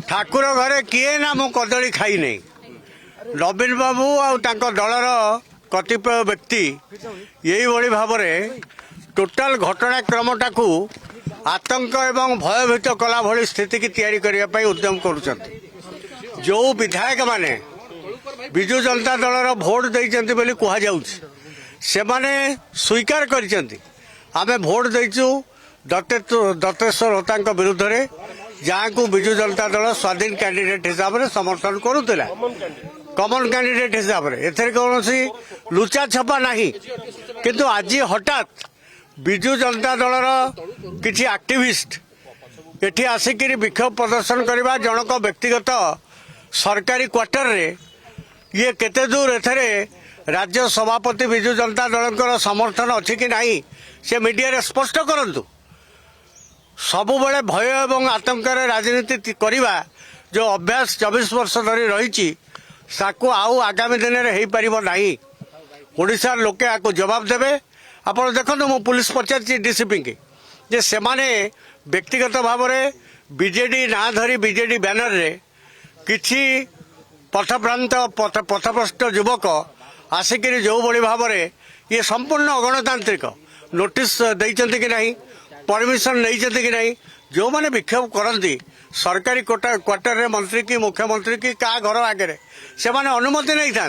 ठाकुर घरे किए ना मु कदली खाई नहीं नवीन बाबू आउ दलर कतिपय व्यक्ति यही भाव में टोटाल घटनाक्रमटा को आतंक एवं भयभीत कला भली स्थिति की तैयारी करने उद्यम करुँच जो विधायक माने विजु जनता दलर भोट देइचंती बोली कहा जाउछ से माने स्वीकार करिसंती आमे भोट देइचु दत्तेश्वर होता विरुद्ध रे जहाँ को विजु जनता दल स्वाधीन कैंडिडेट हिसाब से समर्थन करुला कमन कैंडिडेट हिसाब से एथरे कौन लुचा छपा नहीं किंतु आज हठात विजु जनता दलर किसी एक्टिविस्ट एठी आसिक विक्षोभ प्रदर्शन करवा जनक व्यक्तिगत सरकारी क्वार्टर रे ये केते दूर एथरे राज्य सभापति विजु जनता दल समर्थन अच्छी कि नहीं से मीडिया रे स्पष्ट करंतु सबु बड़े भय एवं आतंक राजनीति करवा जो अभ्यास 24 वर्ष धरी रही आउ आगामी दिन में हो पार ना ओडिशा लोके आपको जवाब देवे आप देखो मु पुलिस पचार डीसीपी की जे से माने व्यक्तिगत भाव में बीजेडी ना धरी बीजेडी बैनर रे किछि पथभ्रांत पथभ्रष्ट युवक आसिक जो भाई भाव में ये संपूर्ण अगणतांत्रिक नोटिस देइचंती कि नहीं परमिशन नहीं कि नहीं जो माने विक्षोभ करती सरकारी क्वार्टर रे मंत्री की मुख्यमंत्री की का घर आगे से माने अनुमति नहीं था